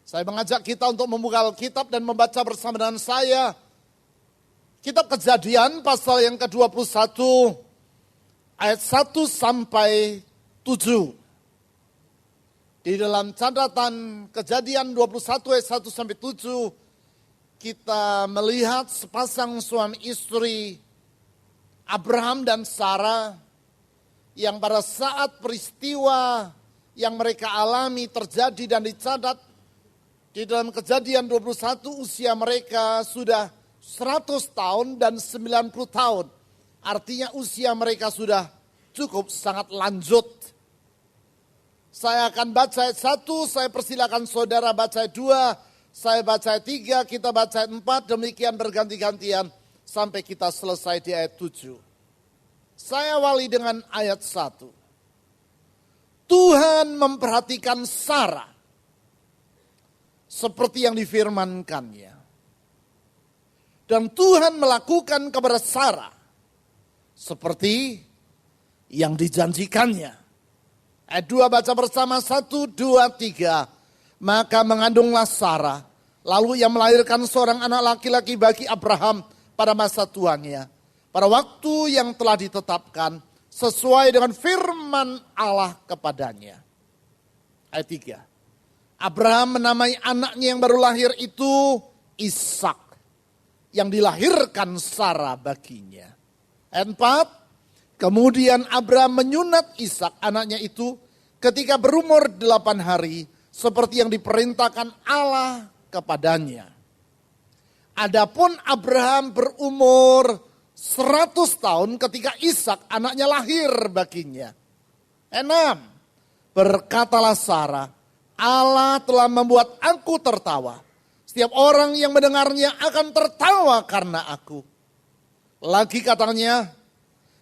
Saya mengajak kita untuk membuka Alkitab dan membaca bersama dengan saya. Kitab Kejadian pasal yang ke-21 ayat 1 sampai 7. Di dalam catatan Kejadian 21 ayat 1 sampai 7 kita melihat sepasang suami istri Abraham dan Sarah yang pada saat peristiwa yang mereka alami terjadi dan dicatat di dalam Kejadian 21 usia mereka sudah 100 tahun dan 90 tahun. Artinya usia mereka sudah cukup sangat lanjut. Saya akan baca ayat 1, saya persilakan saudara baca ayat 2, saya baca ayat 3, kita baca ayat 4, demikian berganti-gantian sampai kita selesai di ayat 7. Saya awali dengan ayat 1. Tuhan memperhatikan Sarah seperti yang difirmankannya. Dan Tuhan melakukan kepada Sarah seperti yang dijanjikannya. Ayat 2 baca bersama 1, 2, 3. Maka mengandunglah Sarah. Lalu ia melahirkan seorang anak laki-laki bagi Abraham pada masa tuanya. Pada waktu yang telah ditetapkan sesuai dengan firman Allah kepadanya. Ayat 3. Abraham menamai anaknya yang baru lahir itu Ishak, yang dilahirkan Sarah baginya. Ayat 4, kemudian Abraham menyunat Ishak anaknya itu ketika berumur 8 hari, seperti yang diperintahkan Allah kepadanya. Adapun Abraham berumur 100 tahun ketika Ishak anaknya lahir baginya. Ayat 6, berkatalah Sarah, Allah telah membuat aku tertawa. Setiap orang yang mendengarnya akan tertawa karena aku. Lagi katanya,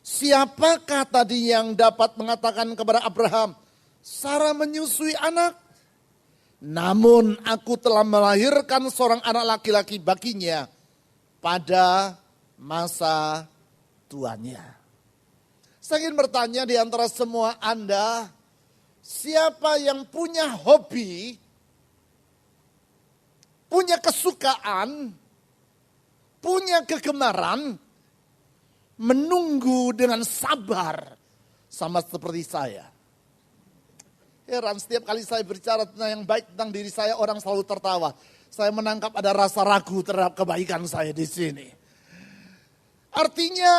siapakah tadi yang dapat mengatakan kepada Abraham, Sarah menyusui anak? Namun aku telah melahirkan seorang anak laki-laki baginya pada masa tuanya. Saya ingin bertanya di antara semua Anda, siapa yang punya hobi, punya kesukaan, punya kegemaran, menunggu dengan sabar sama seperti saya? Heran, setiap kali saya berbicara tentang yang baik tentang diri saya, orang selalu tertawa. Saya menangkap ada rasa ragu terhadap kebaikan saya di sini. Artinya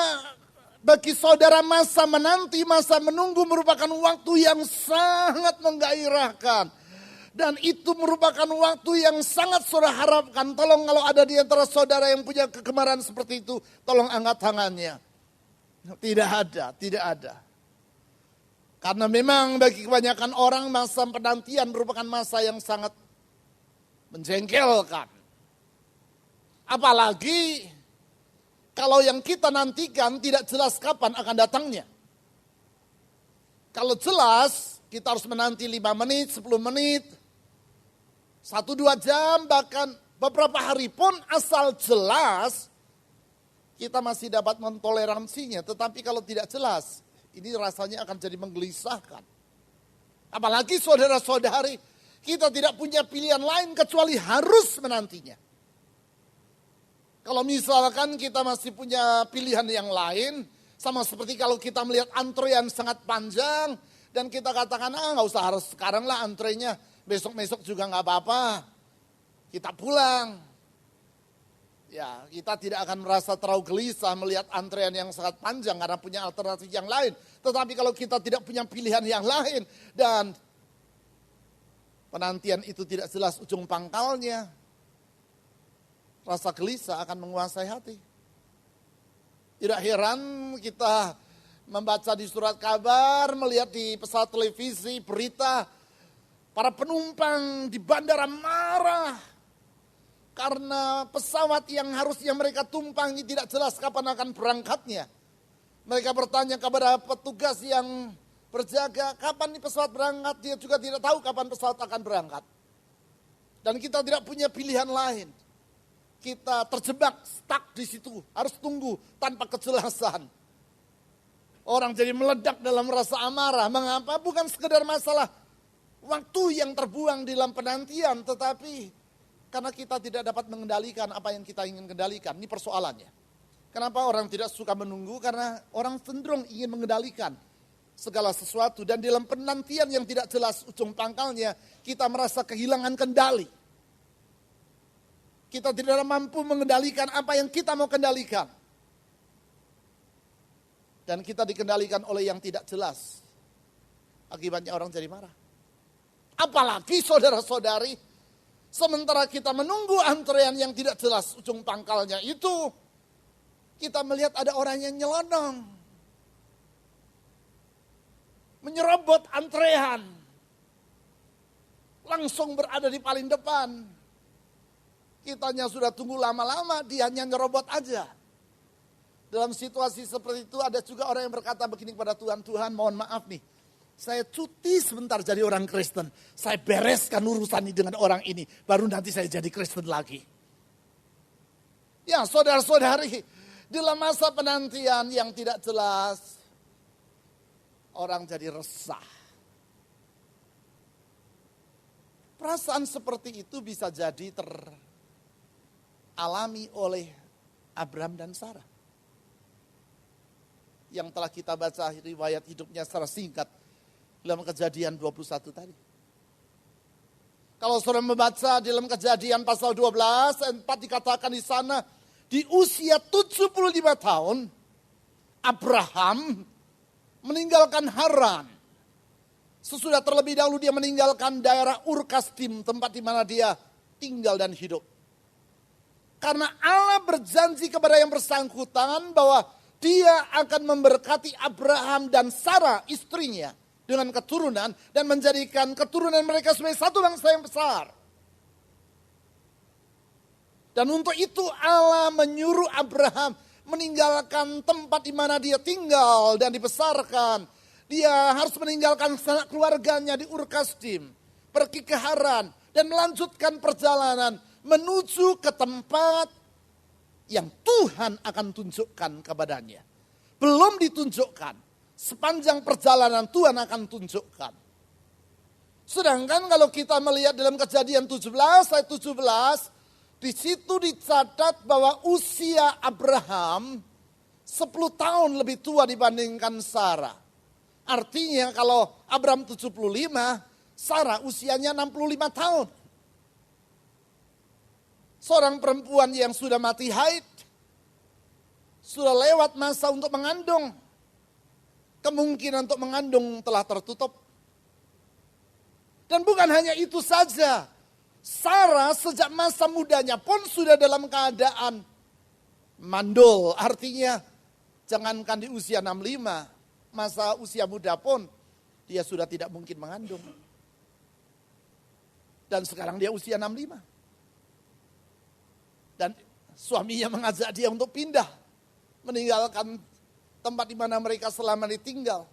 bagi saudara masa menanti, masa menunggu merupakan waktu yang sangat menggairahkan. Dan itu merupakan waktu yang sangat saudara harapkan. Tolong kalau ada di antara saudara yang punya kegemaran seperti itu, tolong angkat tangannya. Tidak ada, tidak ada. Karena memang bagi kebanyakan orang masa penantian merupakan masa yang sangat menjengkelkan. Apalagi kalau yang kita nantikan tidak jelas kapan akan datangnya. Kalau jelas kita harus menanti 5 menit, 10 menit, 1-2 jam, bahkan beberapa hari pun asal jelas kita masih dapat mentoleransinya. Tetapi kalau tidak jelas, ini rasanya akan jadi menggelisahkan. Apalagi saudara-saudari, kita tidak punya pilihan lain kecuali harus menantinya. Kalau misalkan kita masih punya pilihan yang lain, sama seperti kalau kita melihat antrean sangat panjang, dan kita katakan, nggak usah harus sekarang lah antrenya, besok-besok juga nggak apa-apa, kita pulang. Ya, kita tidak akan merasa terlalu gelisah melihat antrean yang sangat panjang karena punya alternatif yang lain. Tetapi kalau kita tidak punya pilihan yang lain dan penantian itu tidak jelas ujung pangkalnya, rasa gelisah akan menguasai hati. Tidak heran kita membaca di surat kabar, melihat di pesawat televisi, berita, para penumpang di bandara marah karena pesawat yang harusnya mereka tumpangi tidak jelas kapan akan berangkatnya. Mereka bertanya kepada petugas yang berjaga, kapan nih pesawat berangkat? Dia juga tidak tahu kapan pesawat akan berangkat. Dan kita tidak punya pilihan lain. Kita terjebak, stuck di situ, harus tunggu tanpa kejelasan. Orang jadi meledak dalam rasa amarah. Mengapa? Bukan sekedar masalah waktu yang terbuang di dalam penantian, tetapi karena kita tidak dapat mengendalikan apa yang kita ingin kendalikan. Ini persoalannya. Kenapa orang tidak suka menunggu? Karena orang cenderung ingin mengendalikan segala sesuatu. Dan dalam penantian yang tidak jelas ujung pangkalnya, kita merasa kehilangan kendali. Kita tidak mampu mengendalikan apa yang kita mau kendalikan. Dan kita dikendalikan oleh yang tidak jelas. Akibatnya orang jadi marah. Apalagi saudara-saudari, sementara kita menunggu antrean yang tidak jelas ujung pangkalnya itu, kita melihat ada orang yang nyelonong. Menyerobot antrean. Langsung berada di paling depan. Kitanya sudah tunggu lama-lama, dia hanya nyerobot aja. Dalam situasi seperti itu ada juga orang yang berkata begini kepada Tuhan, Tuhan mohon maaf nih, saya cuti sebentar jadi orang Kristen. Saya bereskan urusan ini dengan orang ini, baru nanti saya jadi Kristen lagi. Ya saudara-saudari, dalam masa penantian yang tidak jelas, orang jadi resah. Perasaan seperti itu bisa jadi teralami oleh Abraham dan Sarah. Yang telah kita baca riwayat hidupnya secara singkat dalam Kejadian 21 tadi. Kalau saudara membaca dalam Kejadian pasal 12 ayat 4 dikatakan di sana, di usia 75 tahun Abraham meninggalkan Haran. Sesudah terlebih dahulu dia meninggalkan daerah Ur Kasdim, tempat di mana dia tinggal dan hidup. Karena Allah berjanji kepada yang bersangkutan bahwa dia akan memberkati Abraham dan Sarah istrinya dengan keturunan dan menjadikan keturunan mereka sebagai satu bangsa yang besar. Dan untuk itu Allah menyuruh Abraham meninggalkan tempat di mana dia tinggal dan dibesarkan. Dia harus meninggalkan sanak keluarganya di Ur Kasdim, pergi ke Haran dan melanjutkan perjalanan menuju ke tempat yang Tuhan akan tunjukkan kepadanya. Belum ditunjukkan. Sepanjang perjalanan Tuhan akan tunjukkan. Sedangkan kalau kita melihat dalam Kejadian 17 ayat 17, di situ dicatat bahwa usia Abraham 10 tahun lebih tua dibandingkan Sarah. Artinya kalau Abraham 75, Sarah usianya 65 tahun. Seorang perempuan yang sudah mati haid, sudah lewat masa untuk mengandung. Kemungkinan untuk mengandung telah tertutup. Dan bukan hanya itu saja. Sarah sejak masa mudanya pun sudah dalam keadaan mandul. Artinya jangankan di usia 65, masa usia muda pun dia sudah tidak mungkin mengandung. Dan sekarang dia usia 65. Dan suaminya mengajak dia untuk pindah. Meninggalkan tempat di mana mereka selama ini tinggal.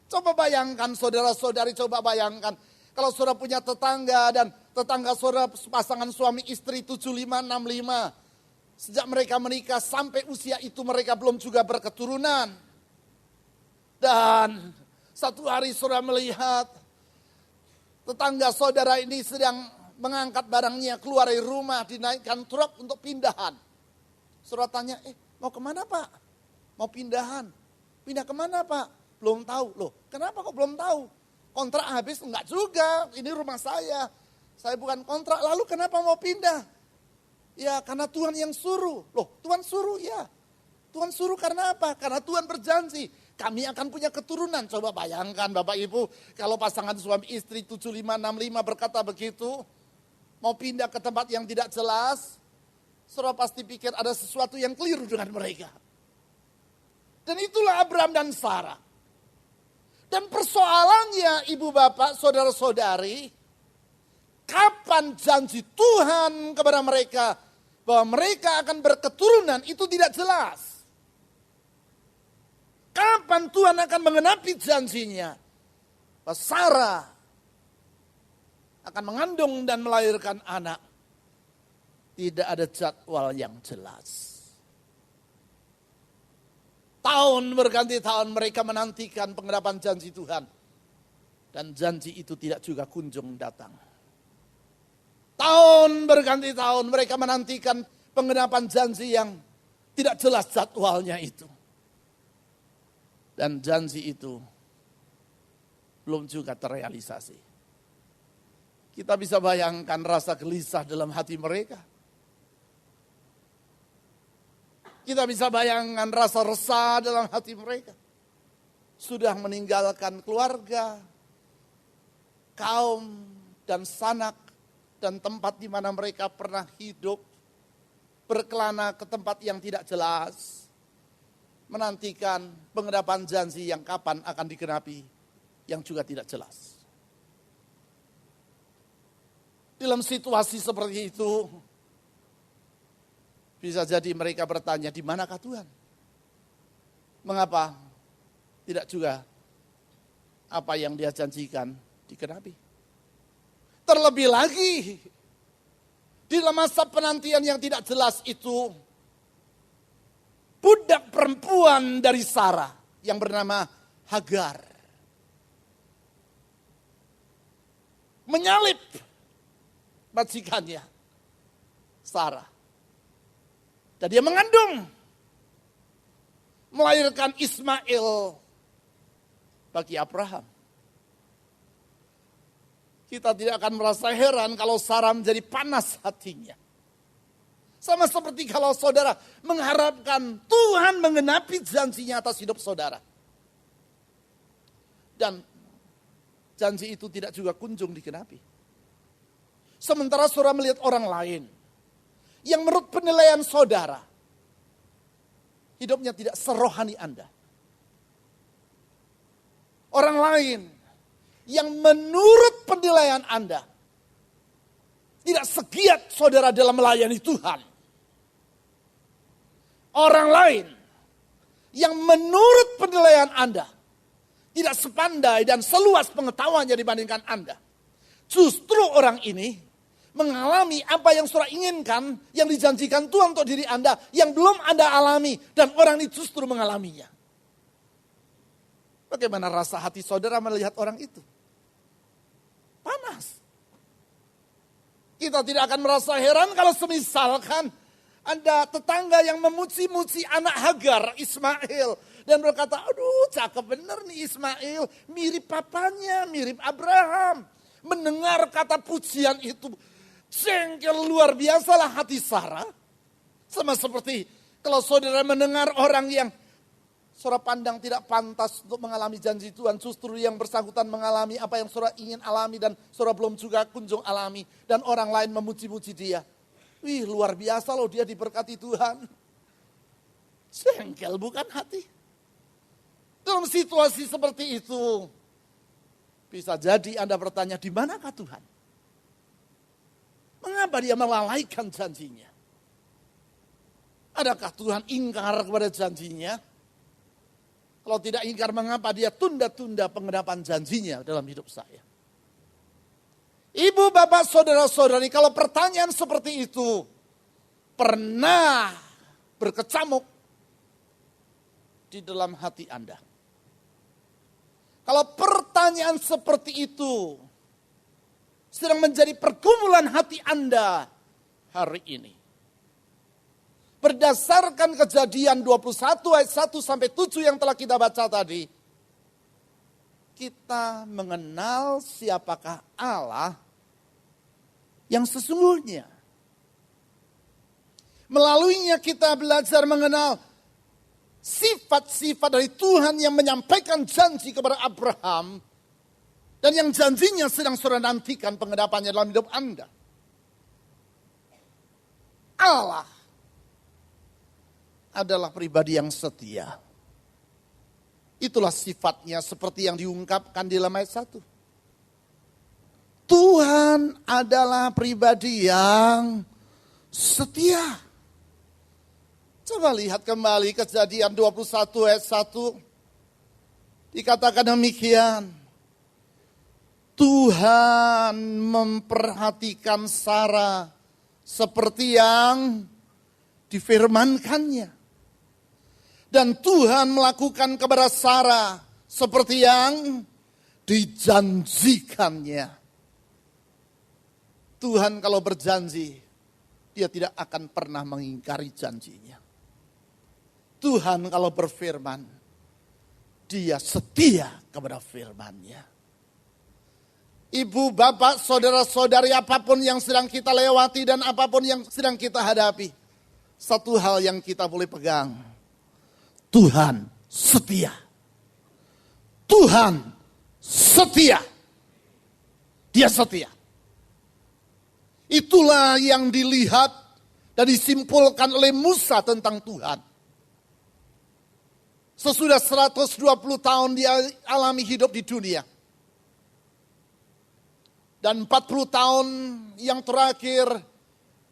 Coba bayangkan saudara-saudari, coba bayangkan. Kalau saudara punya tetangga dan tetangga saudara pasangan suami istri 75, 65. Sejak mereka menikah sampai usia itu mereka belum juga berketurunan. Dan satu hari saudara melihat tetangga saudara ini sedang mengangkat barangnya keluar dari rumah, dinaikkan truk untuk pindahan. Saudara tanya, mau kemana Pak? Mau pindahan. Pindah kemana Pak? Belum tahu. Loh, kenapa kok belum tahu? Kontrak habis? Enggak juga, ini rumah saya. Saya bukan kontrak, lalu kenapa mau pindah? Ya karena Tuhan yang suruh. Loh, Tuhan suruh ya. Tuhan suruh karena apa? Karena Tuhan berjanji, kami akan punya keturunan. Coba bayangkan Bapak Ibu, kalau pasangan suami istri 75, 65 berkata begitu, mau pindah ke tempat yang tidak jelas, saudara pasti pikir ada sesuatu yang keliru dengan mereka. Dan itulah Abraham dan Sarah. Dan persoalannya ibu bapak, saudara-saudari, kapan janji Tuhan kepada mereka bahwa mereka akan berketurunan itu tidak jelas. Kapan Tuhan akan mengenapi janjinya? Bahwa Sarah akan mengandung dan melahirkan anak. Tidak ada jadwal yang jelas. Tahun berganti tahun mereka menantikan pengharapan janji Tuhan. Dan janji itu tidak juga kunjung datang. Tahun berganti tahun mereka menantikan penggenapan janji yang tidak jelas jadwalnya itu. Dan janji itu belum juga terrealisasi. Kita bisa bayangkan rasa gelisah dalam hati mereka. Kita bisa bayangkan rasa resah dalam hati mereka. Sudah meninggalkan keluarga, kaum dan sanak dan tempat di mana mereka pernah hidup, berkelana ke tempat yang tidak jelas, menantikan pengenapan janji yang kapan akan digenapi, yang juga tidak jelas. Dalam situasi seperti itu, bisa jadi mereka bertanya, di manakah Tuhan? Mengapa tidak juga apa yang Dia janjikan digenapi? Terlebih lagi, di dalam masa penantian yang tidak jelas itu, budak perempuan dari Sarah yang bernama Hagar menyalip majikannya Sarah. Dan dia mengandung, melahirkan Ismail bagi Abraham. Kita tidak akan merasa heran kalau Sarah menjadi panas hatinya. Sama seperti kalau saudara mengharapkan Tuhan menggenapi janjinya atas hidup saudara. Dan janji itu tidak juga kunjung digenapi. Sementara saudara melihat orang lain yang menurut penilaian saudara, hidupnya tidak serohani Anda. Orang lain yang menurut penilaian Anda tidak segiat saudara dalam melayani Tuhan. Orang lain yang menurut penilaian Anda tidak sepandai dan seluas pengetahuannya dibandingkan Anda. Justru orang ini mengalami apa yang saudara inginkan, yang dijanjikan Tuhan untuk diri Anda, yang belum Anda alami, dan orang ini justru mengalaminya. Bagaimana rasa hati saudara melihat orang itu? Panas. Kita tidak akan merasa heran kalau semisalkan ada tetangga yang memuji-muji anak Hagar, Ismail. Dan berkata, aduh cakep bener nih Ismail, mirip papanya, mirip Abraham. Mendengar kata pujian itu, jengkel luar biasalah hati Sarah. Sama seperti kalau saudara mendengar orang yang saudara pandang tidak pantas untuk mengalami janji Tuhan, justru yang bersangkutan mengalami apa yang saudara ingin alami dan saudara belum juga kunjung alami. Dan orang lain memuji-muji dia. Wih luar biasa loh dia diberkati Tuhan. Jengkel bukan hati. Dalam situasi seperti itu, bisa jadi Anda bertanya, di manakah Tuhan? Mengapa dia melalaikan janjinya? Adakah Tuhan ingkar kepada janjinya? Kalau tidak ingkar, mengapa dia tunda-tunda pengenapan janjinya dalam hidup saya? Ibu, bapak, saudara-saudari, kalau pertanyaan seperti itu pernah berkecamuk di dalam hati Anda. Kalau pertanyaan seperti itu sedang menjadi pergumulan hati Anda hari ini. Berdasarkan Kejadian 21 ayat 1 sampai 7 yang telah kita baca tadi, kita mengenal siapakah Allah yang sesungguhnya. Melaluinya kita belajar mengenal sifat-sifat dari Tuhan yang menyampaikan janji kepada Abraham dan yang janjinya sedang saudara nantikan pengenapannya dalam hidup Anda. Allah adalah pribadi yang setia. Itulah sifatnya seperti yang diungkapkan di dalam ayat 1. Tuhan adalah pribadi yang setia. Coba lihat kembali Kejadian 21 ayat 1. Dikatakan demikian. Tuhan memperhatikan Sarah seperti yang difirmankannya. Dan Tuhan melakukan kepada Sarah seperti yang dijanjikannya. Tuhan kalau berjanji, dia tidak akan pernah mengingkari janjinya. Tuhan kalau berfirman, dia setia kepada firman-Nya. Ibu, bapak, saudara-saudari, apapun yang sedang kita lewati dan apapun yang sedang kita hadapi, satu hal yang kita boleh pegang, Tuhan setia. Tuhan setia. Dia setia. Itulah yang dilihat dan disimpulkan oleh Musa tentang Tuhan. Sesudah 120 tahun dia alami hidup di dunia. Dan 40 tahun yang terakhir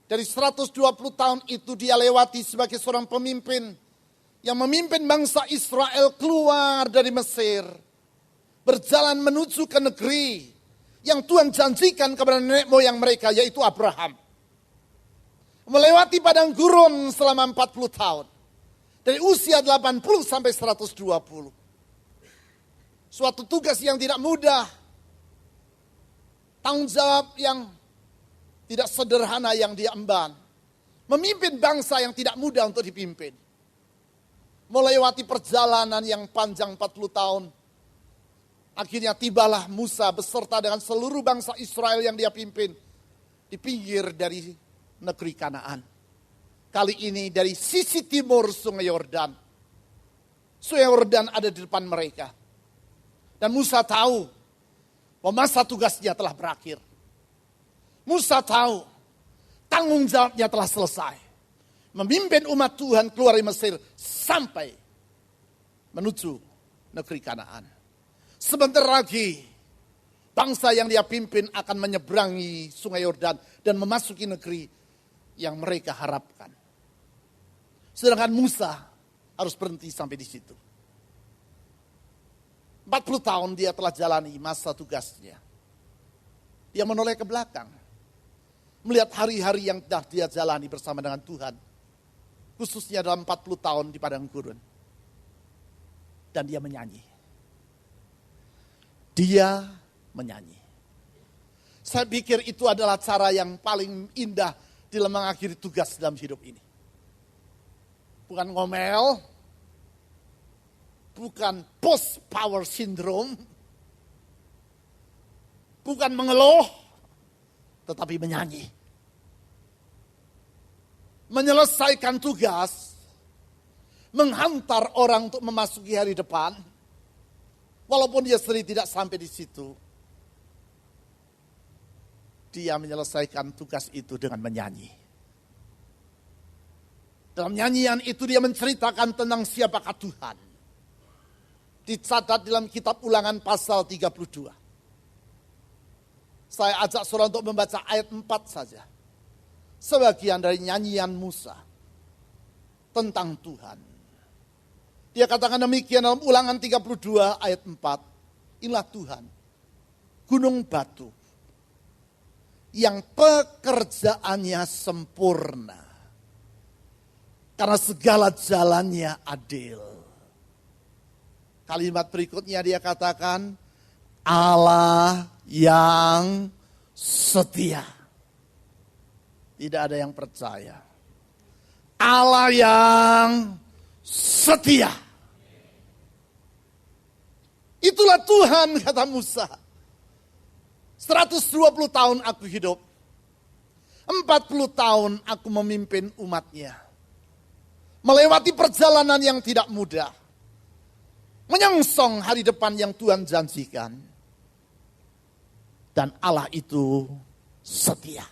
dari 120 tahun itu dia lewati sebagai seorang pemimpin yang memimpin bangsa Israel keluar dari Mesir. Berjalan menuju ke negeri yang Tuhan janjikan kepada nenek moyang mereka, yaitu Abraham. Melewati padang gurun selama 40 tahun. Dari usia 80 sampai 120. Suatu tugas yang tidak mudah. Tanggung jawab yang tidak sederhana yang dia emban. Memimpin bangsa yang tidak mudah untuk dipimpin. Melewati perjalanan yang panjang 40 tahun. Akhirnya tibalah Musa beserta dengan seluruh bangsa Israel yang dia pimpin di pinggir dari negeri Kanaan. Kali ini dari sisi timur Sungai Yordan. Sungai Yordan ada di depan mereka. Dan Musa tahu bahwa masa tugasnya telah berakhir. Musa tahu tanggung jawabnya telah selesai. Memimpin umat Tuhan keluar dari Mesir sampai menuju negeri Kanaan. Sebentar lagi bangsa yang dia pimpin akan menyeberangi Sungai Yordan dan memasuki negeri yang mereka harapkan. Sedangkan Musa harus berhenti sampai di situ. 40 tahun dia telah jalani masa tugasnya. Dia menoleh ke belakang. Melihat hari-hari yang telah dia jalani bersama dengan Tuhan. Khususnya dalam 40 tahun di padang gurun. Dan dia menyanyi. Dia menyanyi. Saya pikir itu adalah cara yang paling indah dalam mengakhiri tugas dalam hidup ini. Bukan ngomel, bukan post power syndrome, bukan mengeluh, tetapi menyanyi. Menyelesaikan tugas, menghantar orang untuk memasuki hari depan, walaupun dia sendiri tidak sampai di situ, dia menyelesaikan tugas itu dengan menyanyi. Dalam nyanyian itu dia menceritakan tentang siapakah Tuhan. Dicatat dalam kitab Ulangan pasal 32. Saya ajak saudara untuk membaca ayat 4 saja. Sebagian dari nyanyian Musa tentang Tuhan. Dia katakan demikian dalam Ulangan 32 ayat 4. Inilah Tuhan, gunung batu, yang pekerjaannya sempurna. Karena segala jalannya adil. Kalimat berikutnya dia katakan, Allah yang setia. Tidak ada yang percaya. Allah yang setia. Itulah Tuhan, kata Musa. 120 tahun aku hidup. 40 tahun aku memimpin umatnya. Melewati perjalanan yang tidak mudah. Menyongsong hari depan yang Tuhan janjikan. Dan Allah itu setia.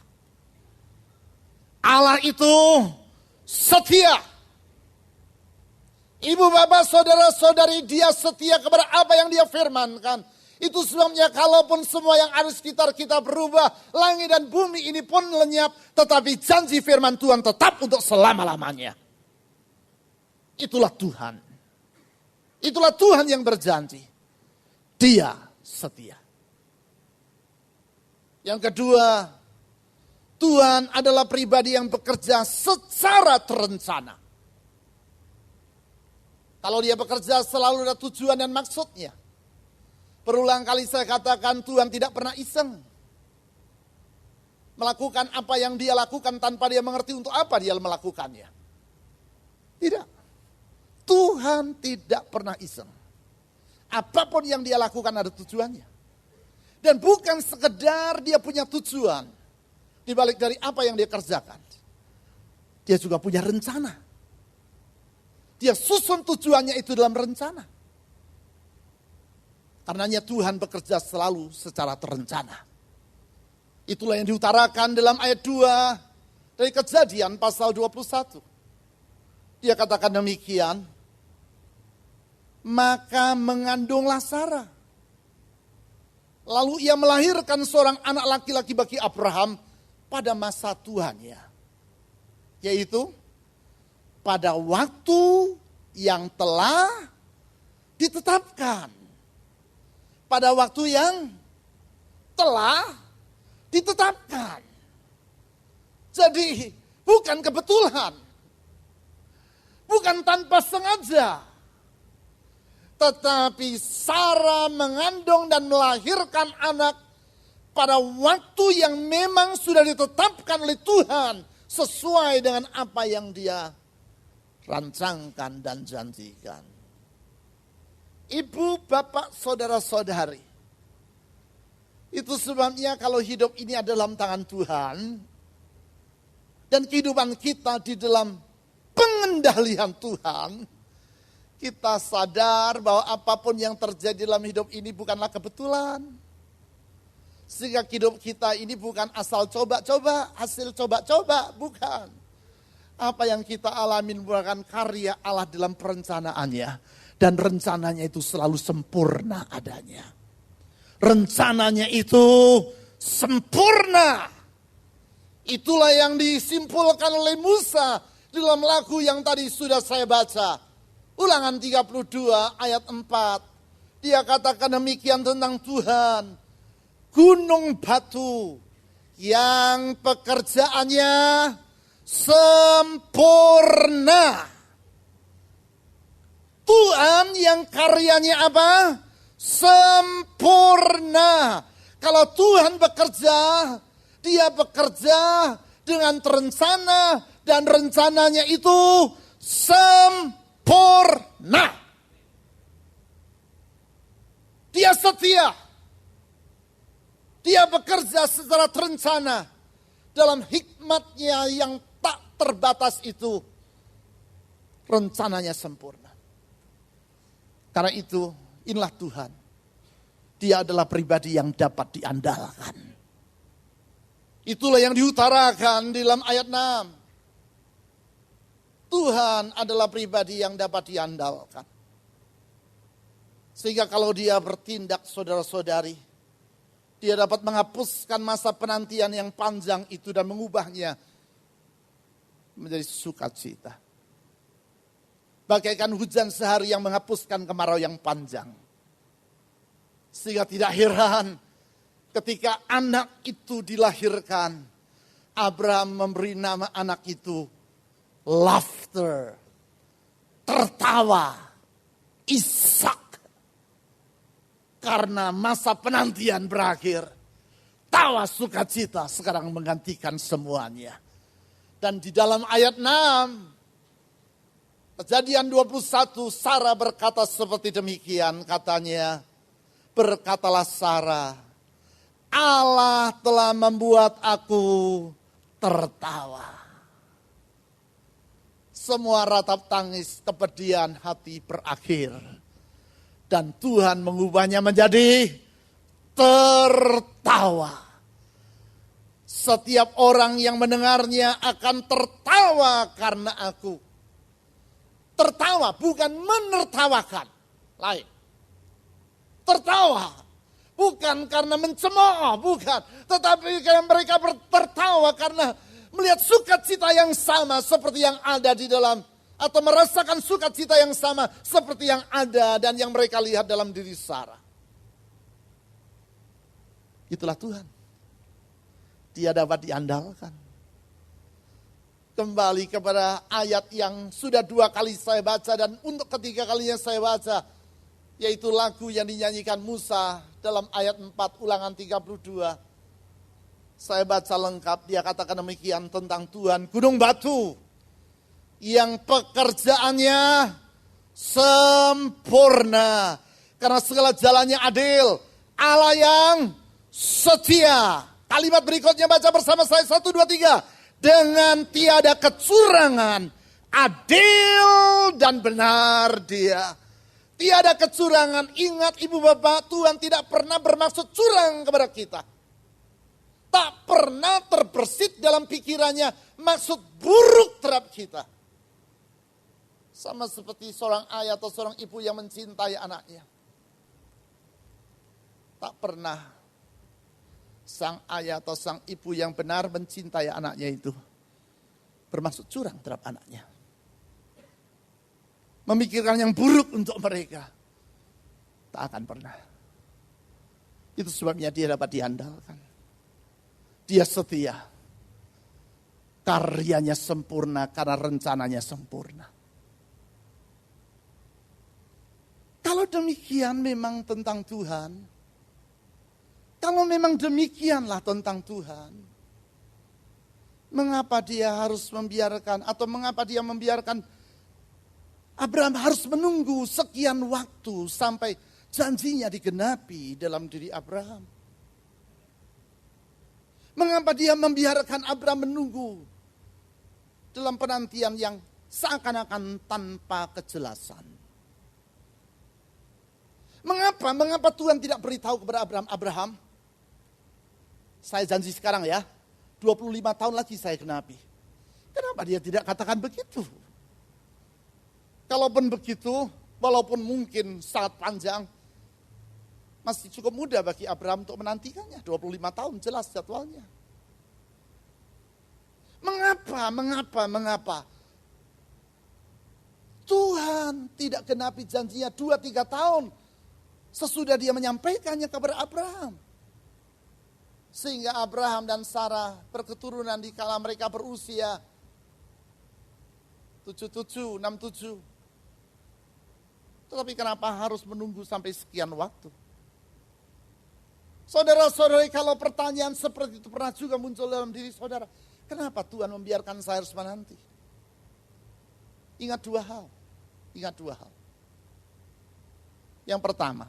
Allah itu setia. Ibu, bapak, saudara-saudari, dia setia kepada apa yang dia firmankan. Itu sebabnya kalaupun semua yang ada di sekitar kita berubah, langit dan bumi ini pun lenyap, tetapi janji firman Tuhan tetap untuk selama-lamanya. Itulah Tuhan. Itulah Tuhan yang berjanji. Dia setia. Yang kedua, Tuhan adalah pribadi yang bekerja secara terencana. Kalau dia bekerja selalu ada tujuan dan maksudnya. Berulang kali saya katakan Tuhan tidak pernah iseng melakukan apa yang dia lakukan tanpa dia mengerti untuk apa dia melakukannya. Tidak. Tuhan tidak pernah iseng. Apapun yang dia lakukan ada tujuannya. Dan bukan sekedar dia punya tujuan di balik dari apa yang dia kerjakan. Dia juga punya rencana. Dia susun tujuannya itu dalam rencana. Karenanya Tuhan bekerja selalu secara terencana. Itulah yang diutarakan dalam ayat 2 dari Kejadian pasal 21. Dia katakan demikian, maka mengandunglah Sarah. Lalu ia melahirkan seorang anak laki-laki bagi Abraham pada masa tuannya. Yaitu pada waktu yang telah ditetapkan. Pada waktu yang telah ditetapkan. Jadi bukan kebetulan. Bukan tanpa sengaja. Tetapi Sarah mengandung dan melahirkan anak pada waktu yang memang sudah ditetapkan oleh Tuhan. Sesuai dengan apa yang dia rancangkan dan janjikan. Ibu, bapak, saudara-saudari. Itu sebabnya kalau hidup ini ada dalam tangan Tuhan. Dan kehidupan kita di dalam pengendalian Tuhan. Kita sadar bahwa apapun yang terjadi dalam hidup ini bukanlah kebetulan. Sehingga hidup kita ini bukan asal coba-coba, hasil coba-coba, bukan. Apa yang kita alami merupakan karya Allah dalam perencanaannya. Dan rencananya itu selalu sempurna adanya. Rencananya itu sempurna. Itulah yang disimpulkan oleh Musa dalam lagu yang tadi sudah saya baca. Ulangan 32 ayat 4. Dia katakan demikian tentang Tuhan. Gunung batu yang pekerjaannya sempurna. Tuhan yang karyanya apa? Sempurna. Kalau Tuhan bekerja, dia bekerja dengan terencana dan rencananya itu sempurna. Dia setia. Dia bekerja secara terencana dalam hikmatnya yang tak terbatas itu. Rencananya sempurna. Karena itu, inilah Tuhan. Dia adalah pribadi yang dapat diandalkan. Itulah yang diutarakan di dalam ayat 6. Tuhan adalah pribadi yang dapat diandalkan. Sehingga kalau dia bertindak saudara-saudari, dia dapat menghapuskan masa penantian yang panjang itu dan mengubahnya menjadi sukacita. Bagaikan hujan sehari yang menghapuskan kemarau yang panjang. Sehingga tidak heran ketika anak itu dilahirkan, Abraham memberi nama anak itu laughter, tertawa, Ishak. Karena masa penantian berakhir, tawa sukacita sekarang menggantikan semuanya. Dan di dalam ayat 6, Kejadian 21, Sarah berkata seperti demikian, katanya, berkatalah Sarah, Allah telah membuat aku tertawa. Semua ratap tangis, kepedihan hati berakhir. Dan Tuhan mengubahnya menjadi tertawa. Setiap orang yang mendengarnya akan tertawa karena aku. Tertawa bukan menertawakan. Lain. Tertawa. Bukan karena mencemooh, bukan. Tetapi mereka tertawa karena melihat sukacita yang sama seperti yang ada di dalam. Atau merasakan sukacita yang sama seperti yang ada dan yang mereka lihat dalam diri Sarah. Itulah Tuhan. Dia dapat diandalkan. Kembali kepada ayat yang sudah 2 kali saya baca dan untuk ketiga kalinya saya baca. Yaitu lagu yang dinyanyikan Musa dalam ayat 4 Ulangan 32. Saya baca lengkap, dia katakan demikian tentang Tuhan, gunung batu yang pekerjaannya sempurna. Karena segala jalannya adil, Allah yang setia. Kalimat berikutnya baca bersama saya, 1, 2, 3. Dengan tiada kecurangan, adil dan benar dia. Tiada kecurangan, ingat ibu bapak, Tuhan tidak pernah bermaksud curang kepada kita. Tak pernah terbersit dalam pikirannya maksud buruk terhadap kita. Sama seperti seorang ayah atau seorang ibu yang mencintai anaknya. Tak pernah sang ayah atau sang ibu yang benar mencintai anaknya itu bermaksud curang terhadap anaknya. Memikirkan yang buruk untuk mereka. Tak akan pernah. Itu sebabnya dia dapat diandalkan. Dia setia. Karyanya sempurna karena rencananya sempurna. Kalau demikian memang tentang Tuhan. Kalau memang demikianlah tentang Tuhan. Mengapa dia harus membiarkan atau mengapa dia membiarkan Abraham harus menunggu sekian waktu sampai janjinya digenapi dalam diri Abraham. Mengapa dia membiarkan Abraham menunggu dalam penantian yang seakan-akan tanpa kejelasan. Mengapa Tuhan tidak beritahu kepada Abraham, saya janji sekarang ya, 25 tahun lagi saya genapi. Kenapa dia tidak katakan begitu? Kalaupun begitu, walaupun mungkin sangat panjang, masih cukup mudah bagi Abraham untuk menantikannya. 25 tahun jelas jadwalnya. Mengapa? Tuhan tidak genapi janjinya 2-3 tahun sesudah dia menyampaikannya kepada Abraham. Sehingga Abraham dan Sarah berketurunan di kala mereka berusia 67, 67. Tetapi kenapa harus menunggu sampai sekian waktu? Saudara-saudari, kalau pertanyaan seperti itu pernah juga muncul dalam diri saudara. Kenapa Tuhan membiarkan saya harus menanti? Ingat dua hal. Yang pertama,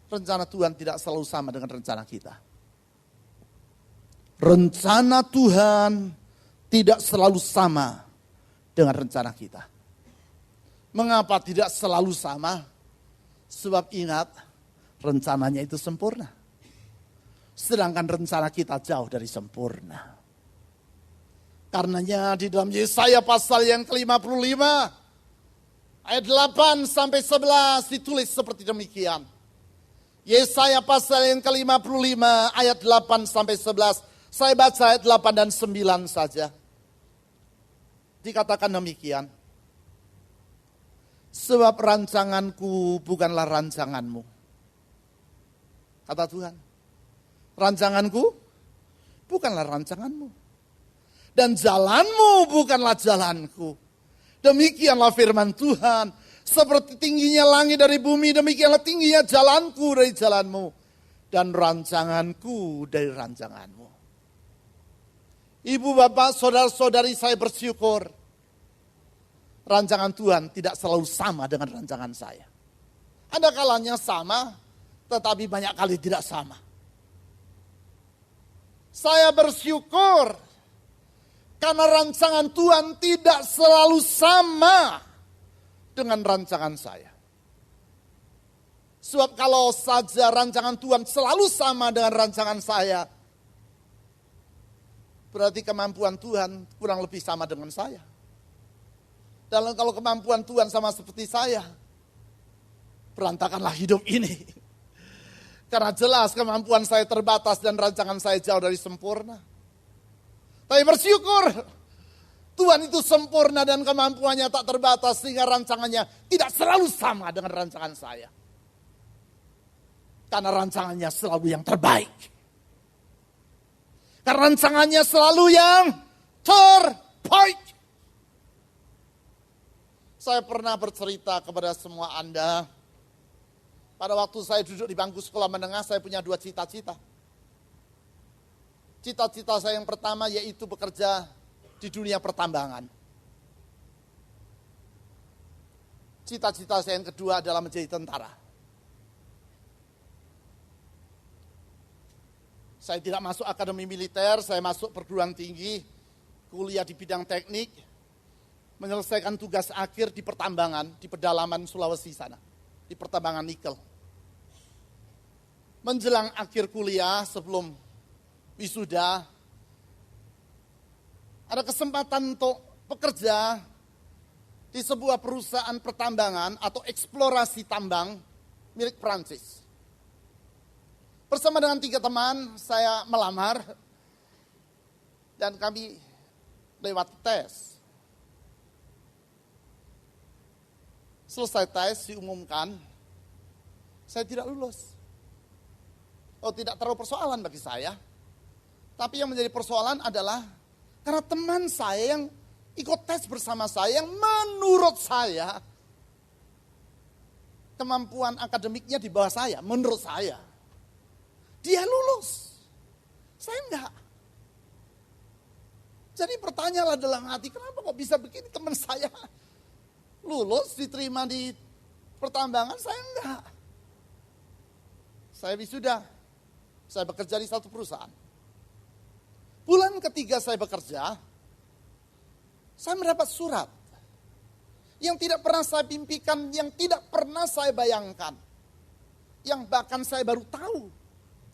rencana Tuhan tidak selalu sama dengan rencana kita. Rencana Tuhan tidak selalu sama dengan rencana kita. Mengapa tidak selalu sama? Sebab ingat, rencananya itu sempurna. Sedangkan rencana kita jauh dari sempurna. Karenanya di dalam Yesaya pasal yang ke-55, ayat 8 sampai 11 ditulis seperti demikian. Yesaya pasal yang ke-55, ayat 8 sampai 11. Saya baca ayat 8 dan 9 saja. Dikatakan demikian. Sebab rancanganku bukanlah rancanganmu. Kata Tuhan. Rancanganku bukanlah rancanganmu. Dan jalanmu bukanlah jalanku. Demikianlah firman Tuhan. Seperti tingginya langit dari bumi, demikianlah tingginya jalanku dari jalanmu. Dan rancanganku dari rancanganmu. Ibu, bapak, saudara-saudari, saya bersyukur. Rancangan Tuhan tidak selalu sama dengan rancangan saya. Ada kalanya sama, tetapi banyak kali tidak sama. Saya bersyukur karena rancangan Tuhan tidak selalu sama dengan rancangan saya. Sebab kalau saja rancangan Tuhan selalu sama dengan rancangan saya, berarti kemampuan Tuhan kurang lebih sama dengan saya. Dan kalau kemampuan Tuhan sama seperti saya, berantakanlah hidup ini. Karena jelas kemampuan saya terbatas dan rancangan saya jauh dari sempurna. Tapi bersyukur, Tuhan itu sempurna dan kemampuannya tak terbatas sehingga rancangannya tidak selalu sama dengan rancangan saya. Karena rancangannya selalu yang terbaik. Karena rancangannya selalu yang terbaik. Saya pernah bercerita kepada semua Anda Pada waktu saya duduk di bangku sekolah menengah, saya punya 2 cita-cita. Cita-cita saya yang pertama yaitu bekerja di dunia pertambangan. Cita-cita saya yang kedua adalah menjadi tentara. Saya tidak masuk akademi militer, saya masuk perguruan tinggi, kuliah di bidang teknik, menyelesaikan tugas akhir di pertambangan, di pedalaman Sulawesi sana, di pertambangan nikel. Menjelang akhir kuliah sebelum wisuda, ada kesempatan untuk bekerja di sebuah perusahaan pertambangan atau eksplorasi tambang milik Prancis. Bersama dengan 3 teman, saya melamar dan kami lewat tes. Selesai tes diumumkan, saya tidak lulus. Oh, tidak terlalu persoalan bagi saya. Tapi yang menjadi persoalan adalah karena teman saya yang ikut tes bersama saya, yang menurut saya kemampuan akademiknya di bawah saya, menurut saya. Dia lulus, saya enggak. Jadi pertanyaanlah dalam hati, kenapa kok bisa begini teman saya lulus, diterima di pertambangan, saya enggak. Saya wisuda, saya bekerja di satu perusahaan. Bulan ketiga saya bekerja, saya mendapat surat yang tidak pernah saya mimpikan, yang tidak pernah saya bayangkan. Yang bahkan saya baru tahu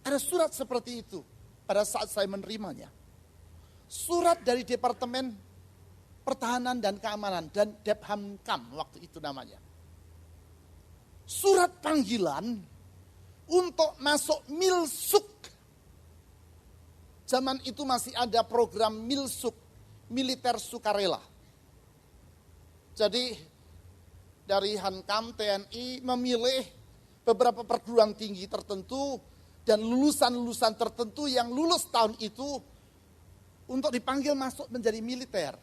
ada surat seperti itu pada saat saya menerimanya. Surat dari Departemen Pertahanan dan Keamanan dan Dephamkam waktu itu namanya. Surat panggilan untuk masuk Milsuk. Zaman itu masih ada program Milsuk, militer sukarela. Jadi dari Hankam TNI memilih beberapa perguruan tinggi tertentu dan lulusan-lulusan tertentu yang lulus tahun itu untuk dipanggil masuk menjadi militer.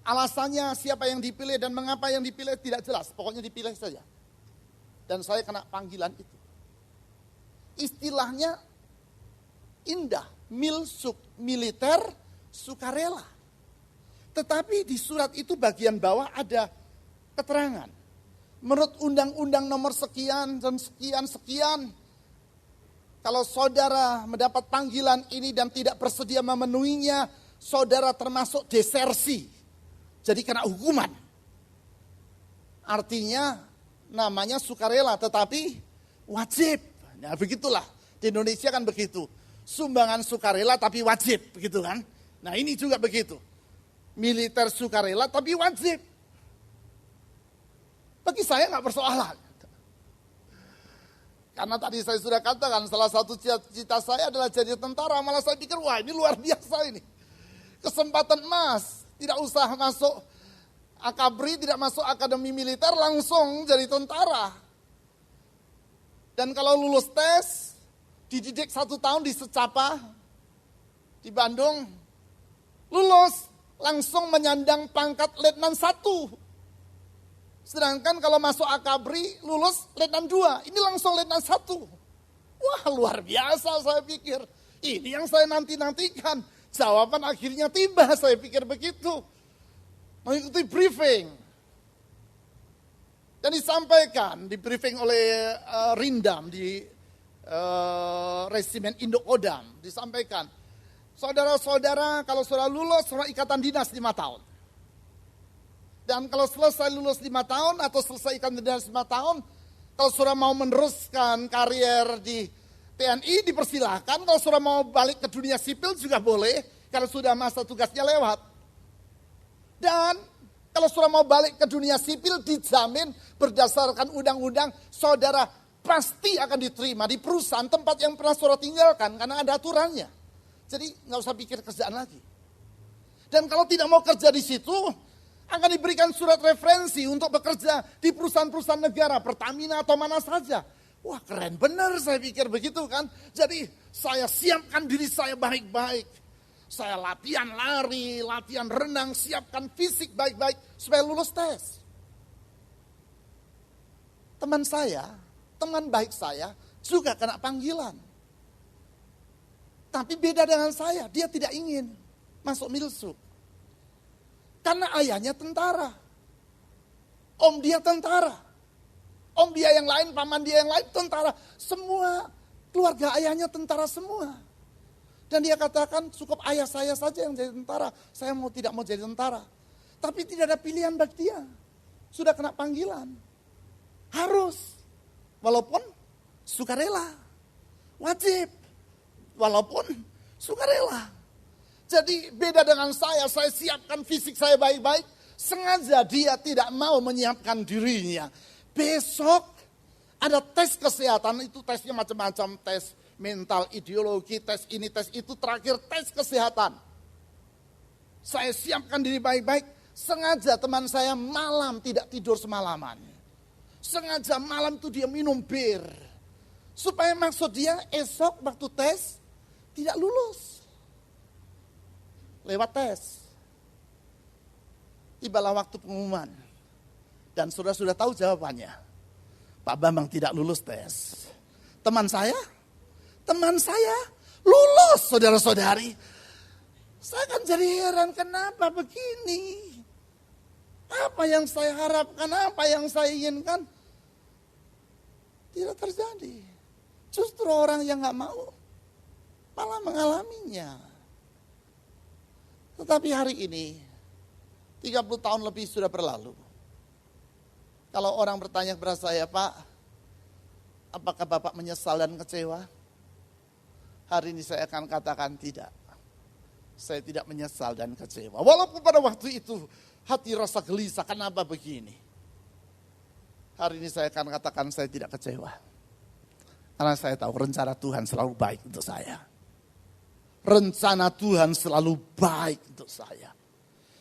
Alasannya siapa yang dipilih dan mengapa yang dipilih tidak jelas. Pokoknya dipilih saja. Dan saya kena panggilan itu. Istilahnya indah. Milsuk, militer, sukarela. Tetapi di surat itu bagian bawah ada keterangan. Menurut undang-undang nomor sekian dan sekian, kalau saudara mendapat panggilan ini dan tidak bersedia memenuhinya, saudara termasuk desersi. Jadi kena hukuman. Artinya namanya sukarela tetapi wajib. Nah begitulah, di Indonesia kan begitu. Sumbangan sukarela tapi wajib, begitu kan. Nah ini juga begitu. Militer sukarela tapi wajib. Bagi saya nggak persoalan. Karena tadi saya sudah katakan salah satu cita-cita saya adalah jadi tentara. Malah saya pikir wah ini luar biasa ini. Kesempatan emas. Tidak usah masuk akabri, tidak masuk akademi militer, langsung jadi tentara. Dan kalau lulus tes, dididik 1 tahun di Secapa, di Bandung, lulus langsung menyandang pangkat Letnan 1. Sedangkan kalau masuk akabri, lulus Letnan 2. Ini langsung Letnan 1. Wah luar biasa saya pikir. Ini yang saya nanti-nantikan. Jawaban akhirnya tiba, saya pikir begitu. Mengikuti briefing. Dan disampaikan, di briefing oleh Rindam di Resimen Indo-Kodam. Disampaikan, saudara-saudara kalau saudara lulus, saudara ikatan dinas 5 tahun. Dan kalau selesai lulus 5 tahun atau selesai ikatan dinas 5 tahun, kalau saudara mau meneruskan karier di TNI dipersilahkan, kalau saudara mau balik ke dunia sipil juga boleh, karena sudah masa tugasnya lewat. Dan kalau saudara mau balik ke dunia sipil dijamin berdasarkan undang-undang, saudara pasti akan diterima di perusahaan tempat yang pernah saudara tinggalkan, karena ada aturannya. Jadi nggak usah pikir kerjaan lagi. Dan kalau tidak mau kerja di situ, akan diberikan surat referensi untuk bekerja di perusahaan-perusahaan negara, Pertamina atau mana saja. Wah keren benar saya pikir begitu kan. Jadi saya siapkan diri saya baik-baik. Saya latihan lari, latihan renang, siapkan fisik baik-baik supaya lulus tes. teman saya, teman baik saya juga kena panggilan. Tapi beda dengan saya, dia tidak ingin masuk Milsuk. Karena ayahnya tentara. Om dia tentara. Om dia yang lain, paman dia yang lain tentara. Semua keluarga ayahnya tentara semua. Dan dia katakan cukup ayah saya saja yang jadi tentara. Saya tidak mau jadi tentara. Tapi tidak ada pilihan bagi dia. Sudah kena panggilan. Harus. Walaupun sukarela. Wajib. Walaupun sukarela. Jadi beda dengan saya siapkan fisik saya baik-baik. Sengaja dia tidak mau menyiapkan dirinya. Besok ada tes kesehatan, itu tesnya macam-macam. Tes mental, ideologi, tes ini, tes itu. Terakhir tes kesehatan. Saya siapkan diri baik-baik. Sengaja teman saya malam tidak tidur semalaman. Sengaja malam itu dia minum bir. Supaya maksud dia esok waktu tes tidak lulus. Lewat tes. Tibalah waktu pengumuman. Dan sudah tahu jawabannya. Pak Bambang tidak lulus tes. Teman saya lulus, saudara-saudari. Saya kan jadi heran, kenapa begini? Apa yang saya harapkan, apa yang saya inginkan, tidak terjadi. Justru orang yang gak mau, malah mengalaminya. Tetapi hari ini, 30 tahun lebih sudah berlalu. Kalau orang bertanya kepada saya, Pak, apakah Bapak menyesal dan kecewa? Hari ini saya akan katakan tidak. Saya tidak menyesal dan kecewa. Walaupun pada waktu itu hati rasa gelisah, kenapa begini? Hari ini saya akan katakan saya tidak kecewa. Karena saya tahu rencana Tuhan selalu baik untuk saya. Rencana Tuhan selalu baik untuk saya.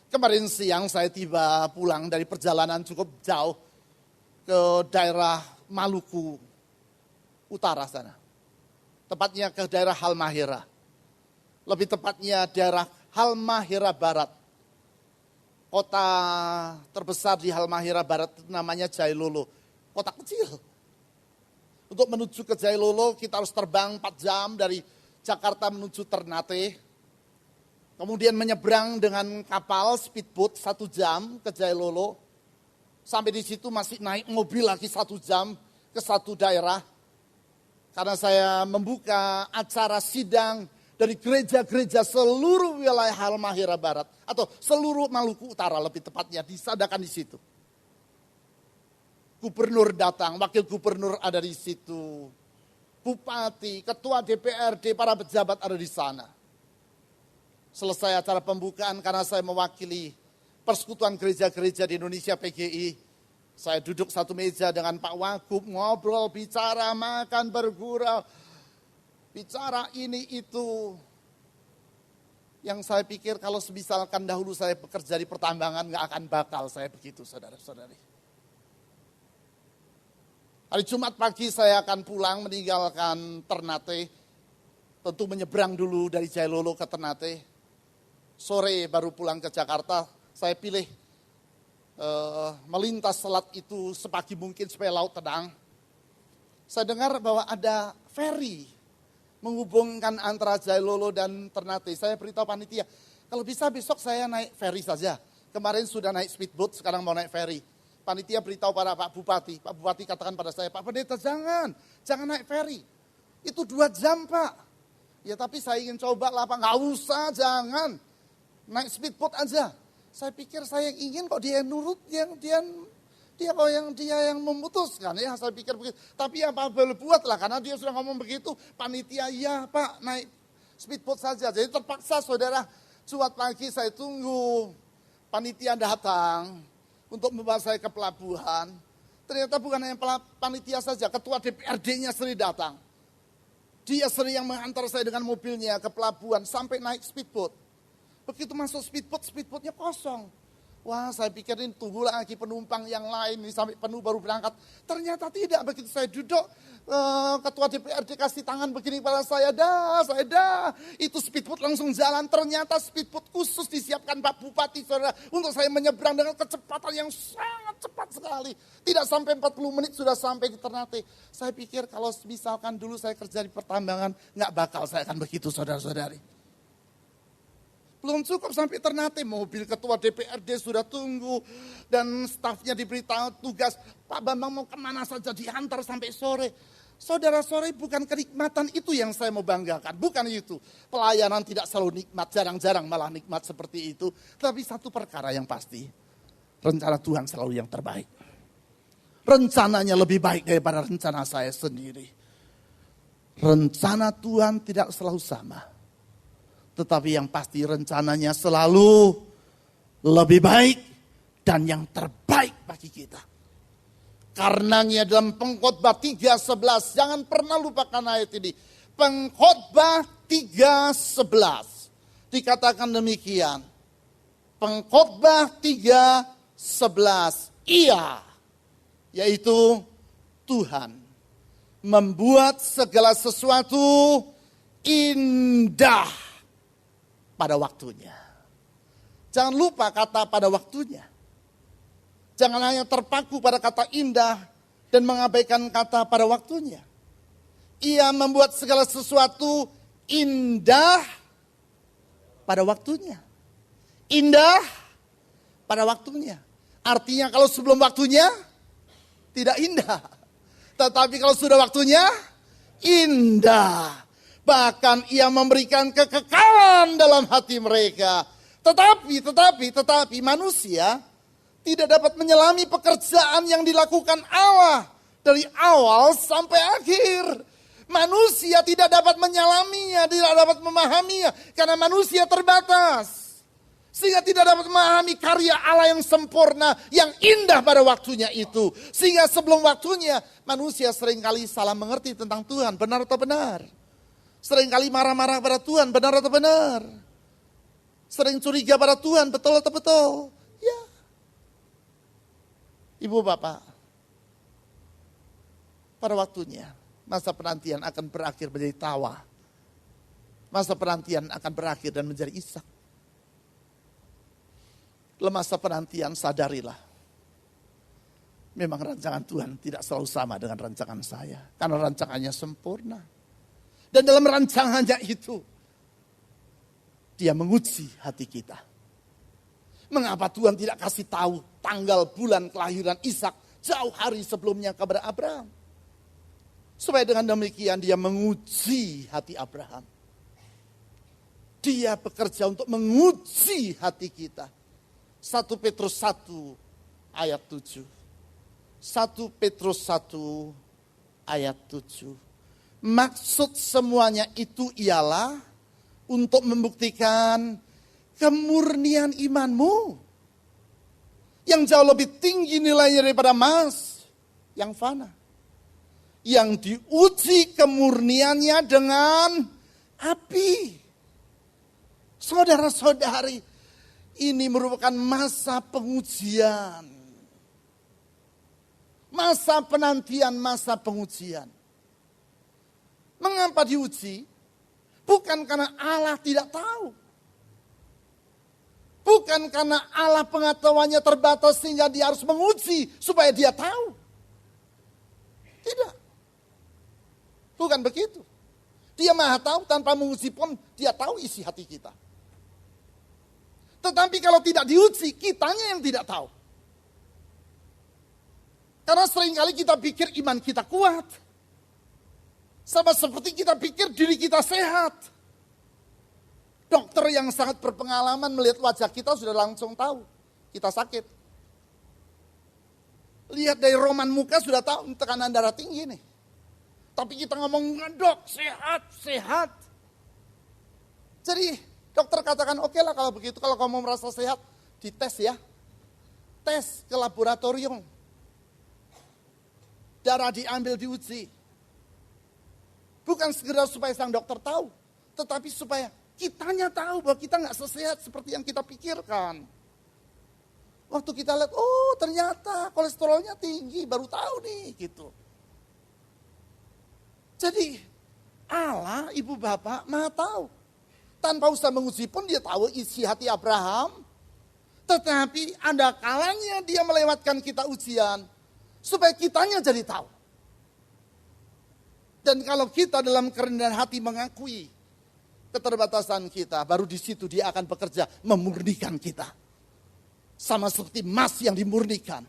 Kemarin siang saya tiba pulang dari perjalanan cukup jauh ke daerah Maluku Utara sana. Tepatnya ke daerah Halmahera. Lebih tepatnya daerah Halmahera Barat. Kota terbesar di Halmahera Barat namanya Jailolo. Kota kecil. Untuk menuju ke Jailolo kita harus terbang 4 jam dari Jakarta menuju Ternate. Kemudian menyeberang dengan kapal speedboat 1 jam ke Jailolo. Sampai di situ masih naik mobil lagi 1 jam ke satu daerah. Karena saya membuka acara sidang dari gereja-gereja seluruh wilayah Halmahera Barat. Atau seluruh Maluku Utara lebih tepatnya disadakan di situ. Gubernur datang, wakil gubernur ada di situ. Bupati, ketua DPRD, para pejabat ada di sana. Selesai acara pembukaan karena saya mewakili Persekutuan Gereja-Gereja di Indonesia PGI. Saya duduk satu meja dengan Pak Wagub, ngobrol, bicara, makan, bergurau. Bicara ini itu. Yang saya pikir kalau misalkan dahulu saya bekerja di pertambangan gak akan bakal saya begitu, saudara-saudari. Hari Jumat pagi saya akan pulang meninggalkan Ternate. Tentu menyeberang dulu dari Jailolo ke Ternate. Sore baru pulang ke Jakarta. Saya pilih melintas selat itu sepagi mungkin supaya laut tenang. Saya dengar bahwa ada ferry menghubungkan antara Jailolo dan Ternate. Saya beritahu panitia, kalau bisa besok saya naik ferry saja. Kemarin sudah naik speedboat, sekarang mau naik ferry. Panitia beritahu pada Pak Bupati. Pak Bupati katakan pada saya, Pak Pendeta jangan naik ferry. Itu 2 jam Pak. Ya tapi saya ingin coba lah Pak, nggak usah jangan. Naik speedboat aja. Saya pikir saya ingin kok dia nurut, dia yang memutuskan ya. Saya pikir begitu. Tapi apa boleh buat lah karena dia sudah ngomong begitu. Panitia ya Pak naik speedboat saja. Jadi terpaksa saudara Jumat pagi saya tunggu. Panitia datang untuk membawa saya ke pelabuhan. Ternyata bukan hanya panitia saja, ketua DPRD-nya sendiri datang. Dia sendiri yang mengantar saya dengan mobilnya ke pelabuhan sampai naik speedboat. Begitu masuk speedboatnya kosong. Wah, saya pikir ini tunggu lagi penumpang yang lain ini sampai penuh baru berangkat. Ternyata tidak, begitu saya duduk, ketua DPRD kasih tangan begini pada saya dah. Itu speedboat langsung jalan. Ternyata speedboat khusus disiapkan Pak Bupati, saudara, untuk saya menyeberang dengan kecepatan yang sangat cepat sekali. Tidak sampai 40 menit sudah sampai di Ternate. Saya pikir kalau misalkan dulu saya kerja di pertambangan, nggak bakal saya akan begitu, saudara-saudari. Belum cukup sampai Ternate, mobil ketua DPRD sudah tunggu. Dan stafnya diberitahu tugas, Pak Bambang mau kemana saja diantar sampai sore. Saudara-saudara, bukan kenikmatan itu yang saya mau banggakan, bukan itu. Pelayanan tidak selalu nikmat, jarang-jarang malah nikmat seperti itu. Tapi satu perkara yang pasti, rencana Tuhan selalu yang terbaik. Rencananya lebih baik daripada rencana saya sendiri. Rencana Tuhan tidak selalu sama. Tetapi yang pasti rencananya selalu lebih baik dan yang terbaik bagi kita. Karenanya dalam Pengkhotbah 3:11, jangan pernah lupakan ayat ini. Pengkhotbah 3:11 dikatakan demikian. Pengkhotbah 3:11, Ia, yaitu Tuhan, membuat segala sesuatu indah pada waktunya. Jangan lupa kata pada waktunya. Jangan hanya terpaku pada kata indah dan mengabaikan kata pada waktunya. Ia membuat segala sesuatu indah pada waktunya. Indah pada waktunya. Artinya kalau sebelum waktunya tidak indah. Tetapi kalau sudah waktunya indah. Bahkan ia memberikan kekekalan dalam hati mereka. Tetapi manusia tidak dapat menyelami pekerjaan yang dilakukan Allah dari awal sampai akhir. Manusia tidak dapat menyelaminya, tidak dapat memahaminya karena manusia terbatas. Sehingga tidak dapat memahami karya Allah yang sempurna, yang indah pada waktunya itu. Sehingga sebelum waktunya manusia seringkali salah mengerti tentang Tuhan, benar atau benar? Seringkali marah-marah pada Tuhan, benar atau benar? Sering curiga pada Tuhan, betul atau betul? Ya. Ibu bapak, pada waktunya masa penantian akan berakhir menjadi tawa. Masa penantian akan berakhir dan menjadi Ishak. Dalam masa penantian sadarilah. Memang rancangan Tuhan tidak selalu sama dengan rancangan saya. Karena rancangannya sempurna. Dan dalam rancangannya itu, dia menguji hati kita. Mengapa Tuhan tidak kasih tahu tanggal bulan kelahiran Ishak jauh hari sebelumnya kepada Abraham? Supaya dengan demikian dia menguji hati Abraham. Dia bekerja untuk menguji hati kita. 1 Petrus 1 ayat 7. 1 Petrus 1 ayat 7. Maksud semuanya itu ialah untuk membuktikan kemurnian imanmu. Yang jauh lebih tinggi nilainya daripada emas yang fana. Yang diuji kemurniannya dengan api. Saudara-saudari, ini merupakan masa pengujian. Masa penantian, masa pengujian. Mengapa diuji? Bukan karena Allah tidak tahu. Bukan karena Allah pengetahuannya terbatas sehingga dia harus menguji supaya dia tahu. Tidak. Bukan begitu. Dia maha tahu tanpa menguji pun dia tahu isi hati kita. Tetapi kalau tidak diuji, kitanya yang tidak tahu. Karena seringkali kita pikir iman kita kuat. Sama seperti kita pikir diri kita sehat. Dokter yang sangat berpengalaman melihat wajah kita sudah langsung tahu kita sakit. Lihat dari roman muka sudah tahu tekanan darah tinggi nih. Tapi kita ngomong, dok sehat. Jadi dokter katakan oke lah kalau begitu, kalau kamu merasa sehat dites ya. Tes ke laboratorium. Darah diambil diuji. Bukan sekedar supaya sang dokter tahu, tetapi supaya kitanya tahu bahwa kita nggak sesehat seperti yang kita pikirkan. Waktu kita lihat, oh ternyata kolesterolnya tinggi, baru tahu nih gitu. Jadi Allah, ibu bapak maha tahu. Tanpa usah menguji pun dia tahu isi hati Abraham. Tetapi ada kalanya dia melewatkan kita ujian. Supaya kitanya jadi tahu. Dan kalau kita dalam kerendahan hati mengakui keterbatasan kita, baru di situ dia akan bekerja memurnikan kita. Sama seperti emas yang dimurnikan.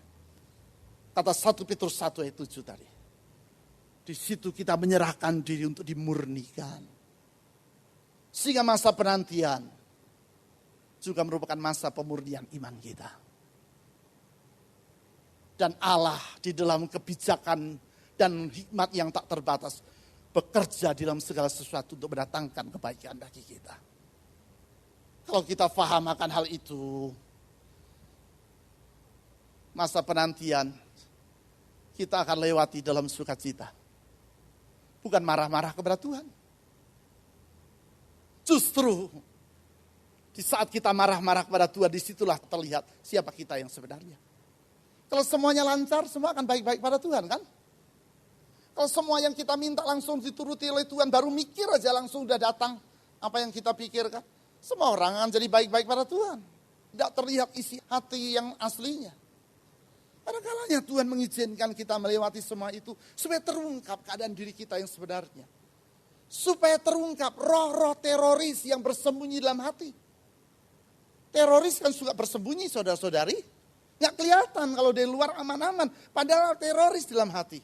Kata 1 Petrus 1 ayat 7 tadi. Di situ kita menyerahkan diri untuk dimurnikan. Sehingga masa penantian juga merupakan masa pemurnian iman kita. Dan Allah di dalam kebijakan dan hikmat yang tak terbatas bekerja dalam segala sesuatu untuk mendatangkan kebaikan bagi kita. Kalau kita paham akan hal itu, masa penantian kita akan lewati dalam sukacita. Bukan marah-marah kepada Tuhan. Justru di saat kita marah-marah kepada Tuhan, disitulah terlihat siapa kita yang sebenarnya. Kalau semuanya lancar, semua akan baik-baik pada Tuhan kan? Kalau semua yang kita minta langsung dituruti oleh Tuhan, baru mikir aja langsung udah datang apa yang kita pikirkan. Semua orang akan jadi baik-baik pada Tuhan. Tidak terlihat isi hati yang aslinya. Kadang-kadang Tuhan mengizinkan kita melewati semua itu supaya terungkap keadaan diri kita yang sebenarnya. Supaya terungkap roh-roh teroris yang bersembunyi dalam hati. Teroris kan suka bersembunyi saudara-saudari. Nggak kelihatan kalau dari luar aman-aman. Padahal teroris dalam hati.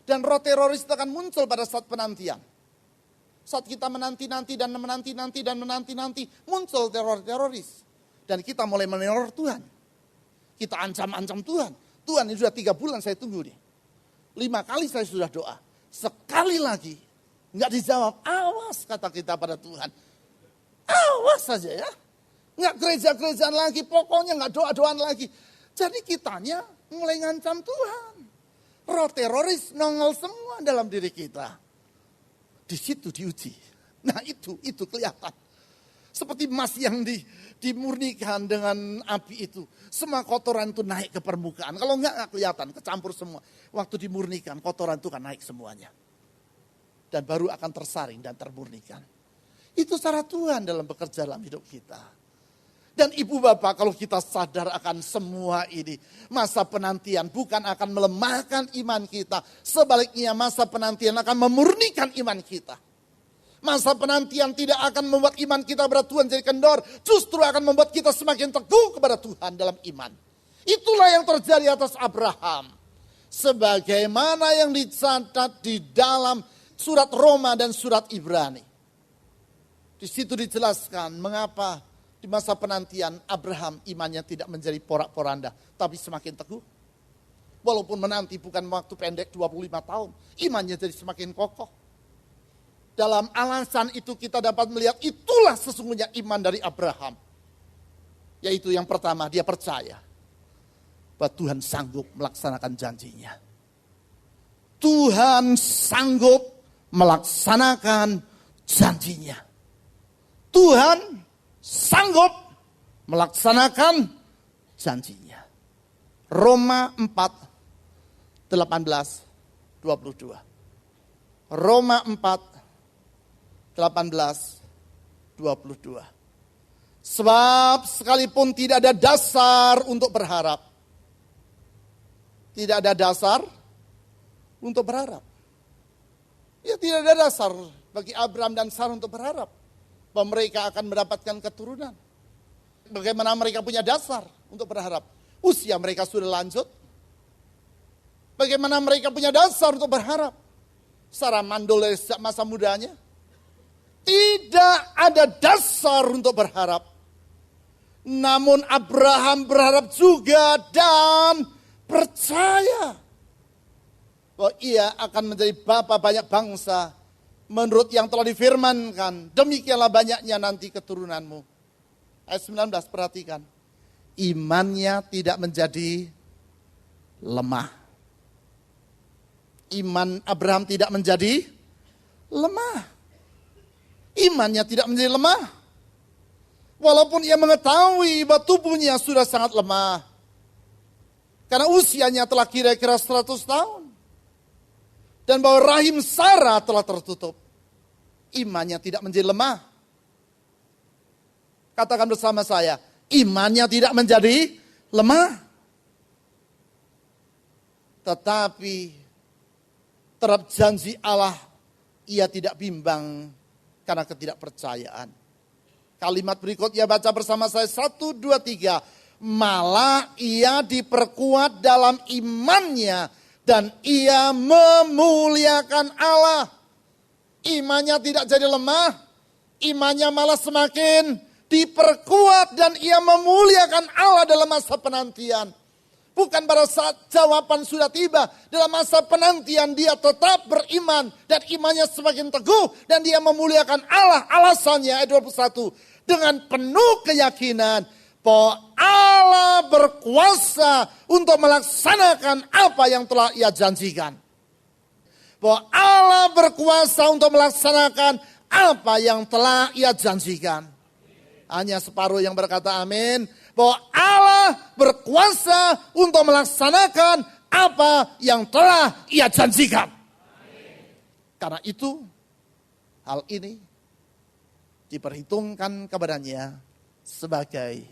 Dan roh teroris itu akan muncul pada saat penantian. Saat kita menanti-nanti dan menanti-nanti. Muncul teroris. Dan kita mulai meneror Tuhan. Kita ancam-ancam Tuhan. Tuhan ini sudah 3 bulan saya tunggu nih. 5 kali saya sudah doa. Sekali lagi. Nggak dijawab. Awas kata kita pada Tuhan. Awas saja ya. Nggak gereja-gerejaan lagi. Pokoknya nggak doa-doaan lagi. Jadi kitanya mulai ngancam Tuhan. Roh teroris nongol semua dalam diri kita. Di situ diuji. Nah itu kelihatan. Seperti emas yang dimurnikan dengan api itu. Semua kotoran itu naik ke permukaan. Kalau enggak kelihatan, kecampur semua. Waktu dimurnikan, kotoran itu kan naik semuanya. Dan baru akan tersaring dan termurnikan. Itu cara Tuhan dalam bekerja dalam hidup kita. Dan ibu bapak kalau kita sadar akan semua ini. Masa penantian bukan akan melemahkan iman kita. Sebaliknya masa penantian akan memurnikan iman kita. Masa penantian tidak akan membuat iman kita kepada Tuhan jadi kendor. Justru akan membuat kita semakin teguh kepada Tuhan dalam iman. Itulah yang terjadi atas Abraham. Sebagaimana yang dicatat di dalam surat Roma dan surat Ibrani. Di situ dijelaskan mengapa di masa penantian Abraham imannya tidak menjadi porak-poranda. Tapi semakin teguh. Walaupun menanti bukan waktu pendek 25 tahun. Imannya jadi semakin kokoh. Dalam alasan itu kita dapat melihat itulah sesungguhnya iman dari Abraham. Yaitu yang pertama dia percaya bahwa Tuhan sanggup melaksanakan janjinya. Tuhan sanggup melaksanakan janjinya. Tuhan sanggup melaksanakan janjinya. Roma 4, 18, 22. Roma 4, 18, 22. Sebab sekalipun tidak ada dasar untuk berharap. Tidak ada dasar untuk berharap. Ya tidak ada dasar bagi Abraham dan Sarah untuk berharap. Bahwa mereka akan mendapatkan keturunan. Bagaimana mereka punya dasar untuk berharap. Usia mereka sudah lanjut. Bagaimana mereka punya dasar untuk berharap. Sarah mandul dari sejak masa mudanya. Tidak ada dasar untuk berharap. Namun Abraham berharap juga dan percaya bahwa ia akan menjadi bapa banyak bangsa menurut yang telah difirmankan. Demikianlah banyaknya nanti keturunanmu. Ayat 19 perhatikan. Imannya tidak menjadi lemah. Iman Abraham tidak menjadi lemah. Imannya tidak menjadi lemah. Walaupun ia mengetahui bahwa tubuhnya sudah sangat lemah. Karena usianya telah kira-kira 100 tahun. Dan bahwa rahim Sarah telah tertutup. Imannya tidak menjadi lemah. Katakan bersama saya, imannya tidak menjadi lemah. Tetapi terhadap janji Allah, ia tidak bimbang karena ketidakpercayaan. Kalimat berikutnya baca bersama saya, 1, 2, 3. Malah ia diperkuat dalam imannya dan ia memuliakan Allah. Imannya tidak jadi lemah, imannya malah semakin diperkuat dan ia memuliakan Allah dalam masa penantian. Bukan pada saat jawaban sudah tiba, dalam masa penantian dia tetap beriman dan imannya semakin teguh dan dia memuliakan Allah. Alasannya ayat 21, dengan penuh keyakinan bahwa Allah berkuasa untuk melaksanakan apa yang telah ia janjikan. Bahwa Allah berkuasa untuk melaksanakan apa yang telah ia janjikan. Hanya separuh yang berkata amin. Bahwa Allah berkuasa untuk melaksanakan apa yang telah ia janjikan. Karena itu, hal ini diperhitungkan kepadanya sebagai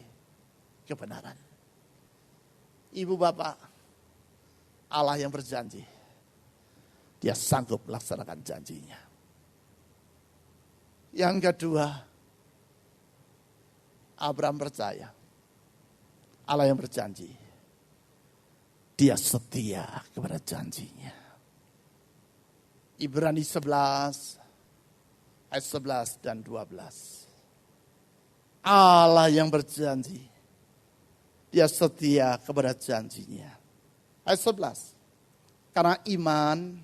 kebenaran. Ibu bapak, Allah yang berjanji, dia sanggup melaksanakan janjinya. Yang kedua, Abraham percaya Allah yang berjanji, dia setia kepada janjinya. Ibrani 11 ayat 11 dan 12. Allah yang berjanji, dia setia kepada janjinya. Ayat 11. Karena iman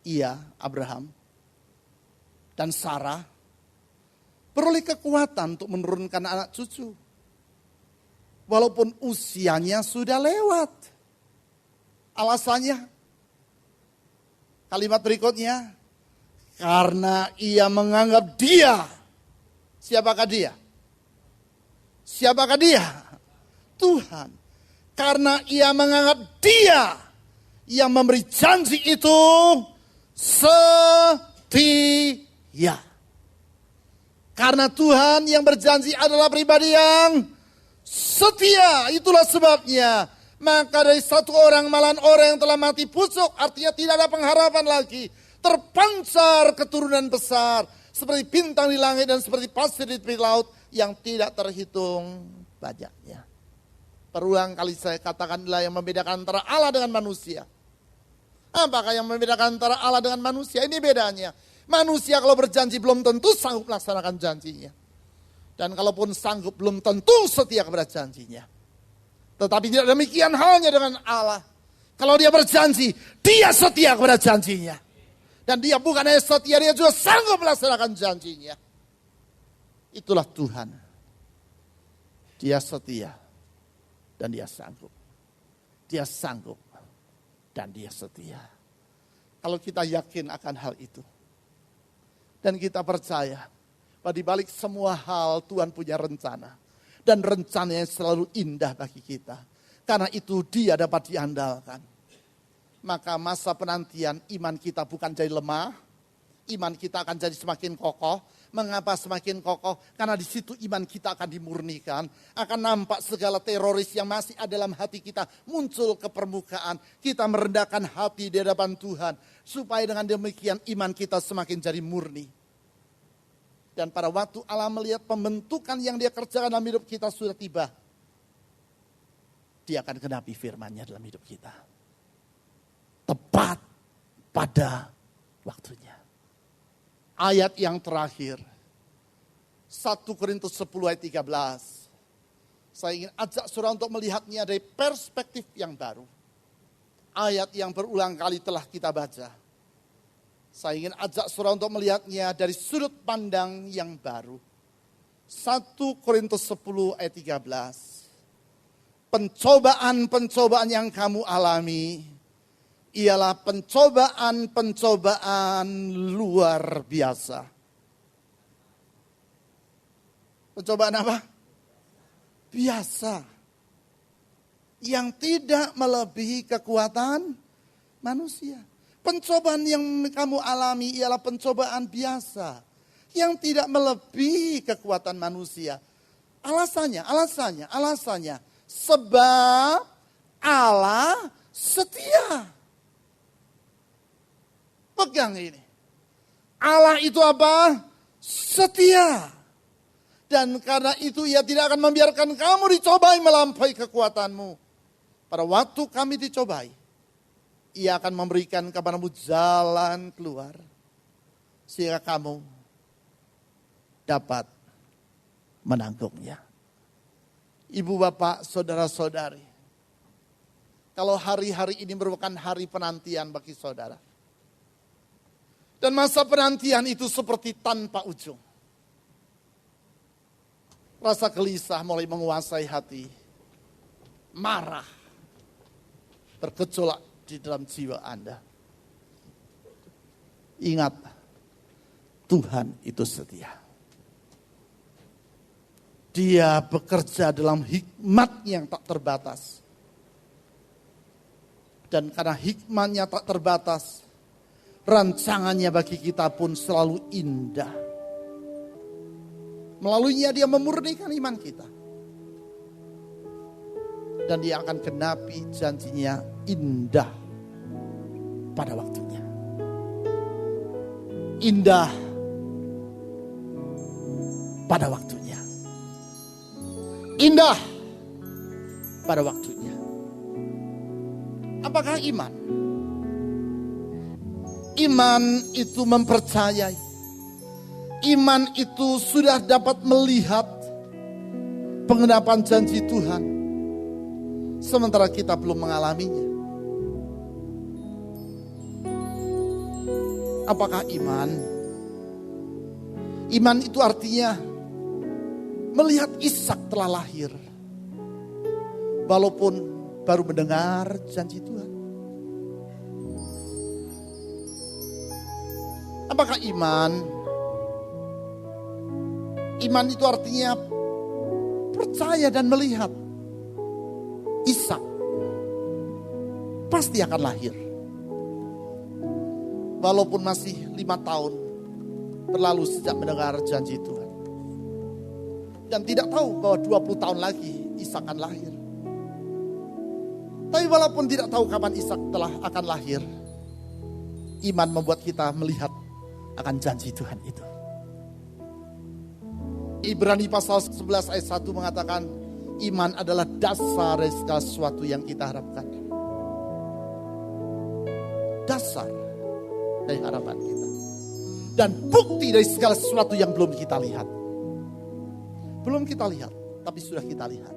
ia, Abraham, dan Sarah beroleh kekuatan untuk menurunkan anak cucu. Walaupun usianya sudah lewat. Alasannya, kalimat berikutnya, karena ia menganggap dia. Siapakah dia? Siapakah dia? Tuhan. Karena ia menganggap dia yang memberi janji itu setia. Karena Tuhan yang berjanji adalah pribadi yang setia. Itulah sebabnya. Maka dari satu orang malahan orang yang telah mati busuk. Artinya tidak ada pengharapan lagi. Terpancar keturunan besar. Seperti bintang di langit dan seperti pasir di tepi laut. Yang tidak terhitung banyaknya. Berulang kali saya katakan adalah yang membedakan antara Allah dengan manusia. Apakah yang membedakan antara Allah dengan manusia? Ini bedanya. Manusia kalau berjanji belum tentu sanggup melaksanakan janjinya. Dan kalaupun sanggup belum tentu setia kepada janjinya. Tetapi tidak demikian halnya dengan Allah. Kalau dia berjanji, dia setia kepada janjinya. Dan dia bukan hanya setia, dia juga sanggup melaksanakan janjinya. Itulah Tuhan. Dia setia dan dia sanggup. Dia sanggup dan dia setia. Kalau kita yakin akan hal itu. Dan kita percaya bahwa di balik semua hal Tuhan punya rencana. Dan rencananya selalu indah bagi kita. Karena itu dia dapat diandalkan. Maka masa penantian iman kita bukan jadi lemah. Iman kita akan jadi semakin kokoh. Mengapa semakin kokoh? Karena di situ iman kita akan dimurnikan. Akan nampak segala teroris yang masih ada dalam hati kita muncul ke permukaan. Kita merendahkan hati di hadapan Tuhan. Supaya dengan demikian iman kita semakin jadi murni. Dan pada waktu Allah melihat pembentukan yang dia kerjakan dalam hidup kita sudah tiba. Dia akan genapi firman-Nya dalam hidup kita. Tepat pada waktunya. Ayat yang terakhir. 1 Korintus 10 ayat 13. Saya ingin ajak saudara untuk melihatnya dari perspektif yang baru. Ayat yang berulang kali telah kita baca. Saya ingin ajak saudara untuk melihatnya dari sudut pandang yang baru. 1 Korintus 10 ayat 13. Pencobaan-pencobaan yang kamu alami ialah pencobaan-pencobaan luar biasa. Pencobaan apa? Biasa. yang tidak melebihi kekuatan manusia. Pencobaan yang kamu alami ialah pencobaan biasa yang tidak melebihi kekuatan manusia. Alasannya, sebab Allah setia. Pegang ini. Allah itu apa? Setia. Dan karena itu ia tidak akan membiarkan kamu dicobai melampaui kekuatanmu. Pada waktu kami dicobai, ia akan memberikan kepadamu jalan keluar. Sehingga kamu dapat menanggungnya. Ibu, bapak, saudara-saudari. Kalau hari-hari ini merupakan hari penantian bagi saudara. Dan masa penantian itu seperti tanpa ujung. Rasa gelisah mulai menguasai hati. Marah. Bergejolak di dalam jiwa Anda. Ingat, Tuhan itu setia. Dia bekerja dalam hikmat yang tak terbatas. Dan karena hikmatnya tak terbatas, rancangannya bagi kita pun selalu indah. Melaluinya dia memurnikan iman kita. Dan dia akan genapi janjinya indah pada waktunya. Indah pada waktunya. Indah pada waktunya. Apakah iman? Iman itu mempercayai. Iman itu sudah dapat melihat pengenapan janji Tuhan. Sementara kita belum mengalaminya. Apakah iman? Iman itu artinya melihat Ishak telah lahir. Walaupun baru mendengar janji Tuhan. Apakah iman? Iman itu artinya percaya dan melihat Ishak pasti akan lahir. Walaupun masih 5 tahun berlalu sejak mendengar janji Tuhan. Dan tidak tahu bahwa 20 tahun lagi Ishak akan lahir. Tapi walaupun tidak tahu kapan Ishak akan lahir, iman membuat kita melihat akan janji Tuhan itu. Ibrani pasal 11 ayat 1 mengatakan, iman adalah dasar dari segala sesuatu yang kita harapkan. Dasar dari harapan kita. Dan bukti dari segala sesuatu yang belum kita lihat. Belum kita lihat, tapi sudah kita lihat.